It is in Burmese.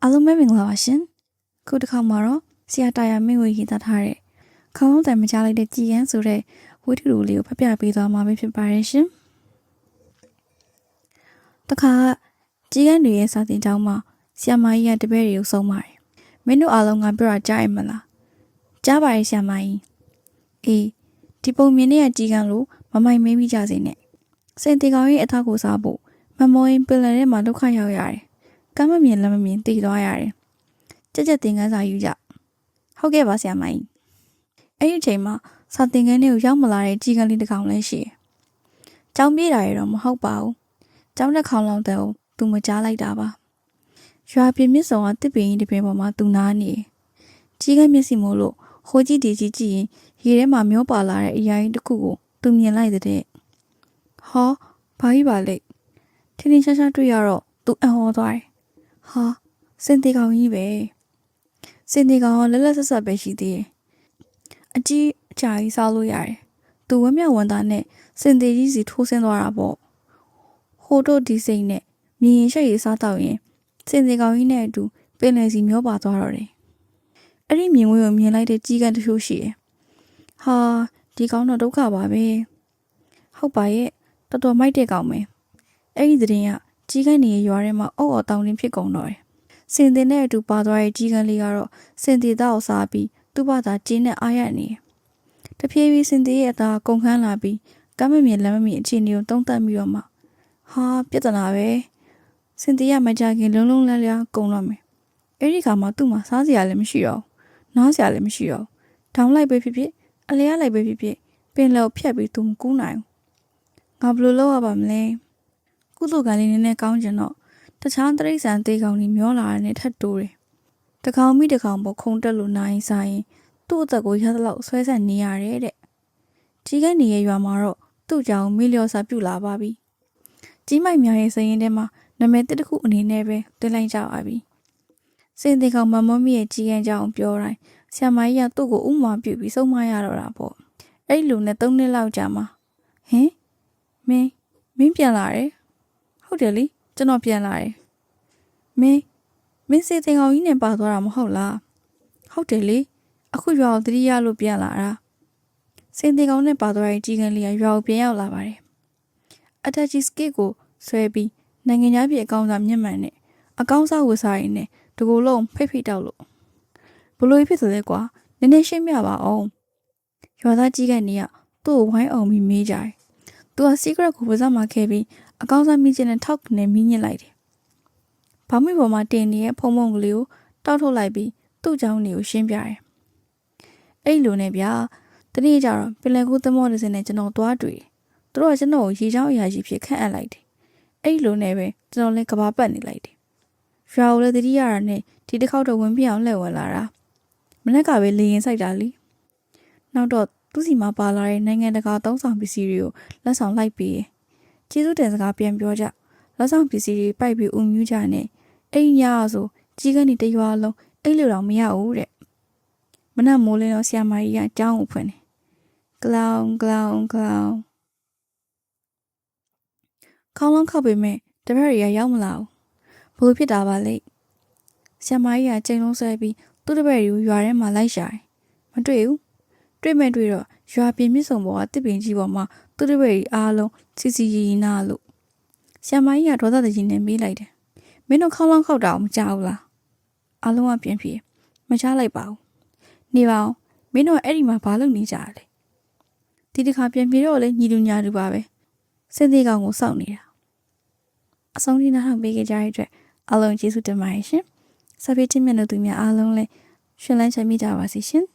အားလုံးပဲမင်္ဂလာပါရှင်ခုတစ်ခါမှာတော့ဆရာတာယာမင်းကိုရေးသားထားတဲ့ခေါင်းလုံးတန်မကြားလိုက်တဲ့ကြည်ရန်ဆိုတဲ့ဝိထုလူလေးကိုဖတ်ပြပေးသွားမှာဖြစ်ပါတယ်ရှင်တခါကြည်ရန်တွေရဲ့စာသင်ကျောင်းမှာဆရာမကြီးကတပည့်တွေကိုဆုံးပါတယ်မင်းတို့အားလုံးကပြောတာကြားရမလားကြားပါရဲ့ဆရာမကြီးအေးဒီပုံမြင်တဲ့ကြည်ရန်လို့မမိုင်မင်းမိကြစေနဲ့စင်တီကောင်ရဲ့အထောက်ကိုစားဖို့မမောရင်ပင်လယ်ထဲမှာဒုက္ခရောက်ရတယ်ကမ်းမမြင်လည်းမမြင်တည်သွားရတယ်ကြက်ကြက်တင်ကန်းစာယူကြဟုတ်ကဲ့ပါဆရာမကြီးအဲ့ဒီအချိန်မှာစာသင်ခန်းထဲကိုရောက်မလာတဲ့ကြီးကန်းလေးတစ်ကောင်လည်းရှိတယ်ကျောင်းပြေးတာရတော့မဟုတ်ပါဘူးကျောင်းတစ်ခေါင်လောက်တည်းကိုသူမကြားလိုက်တာပါရွာပြင်မြစ်ဆောင်ကတစ်ပင်ကြီးတစ်ပင်ပေါ်မှာသူနားနေကြီးကန်းမျက်စိမို့လို့ဟိုကြီးဒီကြီးကြည့်ရင်ရေထဲမှာမျောပါလာတဲ့အရာကြီးတစ်ခုကိုသူမြင်လိုက်တဲ့ဟောဘာကြီးပါလဲထင်းထင်းရှားရှားတွေ့ရတော့သူအံ့ဩသွားတယ်ဟာစင်တီကောင်ကြီးပဲစင်တီကောင်ကလက်လက်ဆက်ဆက်ပဲရှိသေးတယ်အကြီးအကြာကြီးစားလို့ရတယ်သူဝမ်းမြောက်ဝမ်းသာနဲ့စင်တီကြီးစီထိုးဆင်းသွားတာပေါ့ဟိုတို့ဒီစိတ်နဲ့မြင်ရင်ရှိတ်ရစားတော့ရင်စင်တီကောင်ကြီးနဲ့အတူပင်လယ်စီမျောပါသွားတော့တယ်အဲ့ဒီမြင်ဝဲကိုမြင်လိုက်တဲ့ကြီးကန်းတချို့ရှိတယ်ဟာဒီကောင်တော့ဒုက္ခပါပဲဟုတ်ပါရဲ့တော်တော်မိုက်တဲ့ကောင်ပဲအဲ့ဒီသတင်းကကြီးကန်းနေရွာထဲမှာအော်အော်တောင်းတင်းဖြစ်ကုန်တော့တယ်စင်တင်နဲ့အတူပါသွားတဲ့ကြီးကန်းလေးကတော့စင်တီသားကိုစားပြီးသူ့ဘာသာကျင်းနဲ့အားရနေတယ်တဖြည်းဖြည်းစင်တီရဲ့အသားကုန်ခန်းလာပြီးကမ်းမမြင်လမ်းမမြင်အခြေအနေကိုတုံးတက်ပြီးတော့မှဟာပြဿနာပဲစင်တီကမကြခင်လုံးလုံးလန်းလန်းကုန်တော့မယ်အဲ့ဒီခါမှာသူ့မှာစားစရာလည်းမရှိတော့နားစရာလည်းမရှိတော့ဒေါင်းလိုက်ပဲဖြစ်ဖြစ်အလဲရလိုက်ပဲဖြစ်ဖြစ်ပင်လယ်ကိုဖြတ်ပြီးသူမကူးနိုင်ဘူးငါဘယ်လိုလုပ်ရပါမလဲကုသိုလ်ကလေးနည်းနည်းကောင်းကျင်တော့တခြားတရိษံသေးကောင်ကြီးမျောလာတဲ့ထက်တိုးတယ်တကောင်မိတကောင်ပေါ်ခုံတက်လို့နိုင်စားရင်သူ့အသက်ကိုရသလောက်ဆွဲဆက်နေရတယ်တဲ့ကြီးကနေရဲ့ရွာမှာတော့သူ့ကြောင့်မိလျော်စာပြုလာပါပြီကြီးမိုက်များရဲ့စရင်ထဲမှာနာမည်တစ်ခုအနေနဲ့ပဲတွင်းလိုက်ကြပါပြီစင်သေးကောင်မမမီရဲ့ကြီးကန်းကြောင်ပြောတိုင်းဆရာမကြီးကသူ့ကိုဥမာပြုပြီးဆုံးမရတော့တာပေါ့အဲ့လိုနဲ့3နှစ်လောက်ကြာမှာဟင်မင်းပြန်လာတယ်ဟုတ်တယ်လေကျွန်တော်ပြန်လာတယ်မင်းစေတင်ကောင်ကြီးနဲ့ပါသွားတာမဟုတ်လားဟုတ်တယ်လေအခုရွာကိုတတိယလို့ပြန်လာတာစေတင်ကောင်နဲ့ပါသွားတဲ့ကြီးကန်းလေးကရွာကိုပြန်ရောက်လာပါတယ်အတက်ကြီးစကစ်ကိုဆွဲပြီးနိုင်ငံသားပြည်အကောင့်စာမျက်မှန်နဲ့အကောင့်စာဝတ်စားရင်းနဲ့တကူလုံးဖိတ်တောက်လို့ဘလို့ဖြစ်သလဲကွာနည်းနည်းရှင်းပြပါအောင်ရွာသားကြီးကနေကသူ့ကိုဝိုင်းအောင်ပြီးမေးကြတယ်သူက secret ကိုပါးစပ်မှာခဲ့ပြီးအကောင့်စာမိကျနဲ့ထောက်ကနေမိညစ်လိုက်တယ်။ဘာမှမပေါ်မှာတင်နေတဲ့ဖုံဖုံကလေးကိုတောက်ထုတ်လိုက်ပြီးသူ့เจ้าနေကိုရှင်းပြတယ်။အဲ့လိုနဲ့ဗျာတနေ့ကျတော့ပင်လယ်ကူးသမောတစ်စင်းနဲ့ကျွန်တော်သွားတွေ့တယ်။သူတို့ကကျွန်တော်ကိုရေချောင်းအရာရှိဖြစ်ခန့်အပ်လိုက်တယ်။အဲ့လိုနဲ့ပဲကျွန်တော်လည်းကဘာပတ်နေလိုက်တယ်။ရွာကိုလည်းတတိယရနဲ့ဒီတစ်ခေါက်တော့ဝင်ပြအောင်လှည့်ဝင်လာတာ။မနေ့ကပဲလေရင်စိုက်တာလी။နောက်တော့သူ့စီမှာပါလာတဲ့နိုင်ငံတကာသုံးဆောင်ပစ္စည်းတွေကိုလက်ဆောင်လိုက်ပေးတယ်။ကျေးဇူးတင်စကားပြန်ပြောကြ။လက်ဆောင်ပစ္စည်းတွေပိုက်ပြီးဦးမြူးကြနဲ့အိမ်ညဆိုကြီးကနေတရွာလုံးအိတ်လို့တော့မရဘူးတဲ့မနက်မိုးလင်းတော့ဆရာမကြီးကအကြောင်းကိုဖွင့်တယ်ကလောင်ခေါင်းလုံးခောက်ပေမဲ့တပည့်တွေကရောက်မလာဘူးဘလို့ဖြစ်တာပါလဲဆရာမကြီးကချိန်လုံးဆွဲပြီးသူ့တပည့်တွေကိုရွာထဲမှာလိုက်ရှာတယ်မတွေ့ဘူးတွေ့မဲ့တွေ့တော့ရွာပြင်မြစ်စုံပေါ်ကတစ်ပင်ကြီးပေါ်မှာသူ့တပည့်တွေအားလုံးစီစီရီရီနာလို့ဆရာမကြီးကဒေါသတကြီးနဲ့မေးလိုက်တယ်မင်းတို့ခေါင်းလောင်းခောက်တာမကြောက်လားအားလုံးကပြန်ပြေမချလိုက်ပါဘူးနေပါအောင်မင်းတို့အဲ့ဒီမှာဘာလုပ်နေကြရလဲဒီတစ်ခါပြန်ပြေတော့လေညီလူညာလူပါပဲစင်သေးကောင်ကိုစောင့်နေတာအဆုံးထိနားထောင်ပေးကြတဲ့အတွက်အားလုံးကျေးဇူးတင်ပါတယ်ရှင်ဆက်ပြီးချင်းမြတ်လို့သူများအားလုံးလည်းရှင်လန်းချမ်းမြေ့ကြပါစေရှင်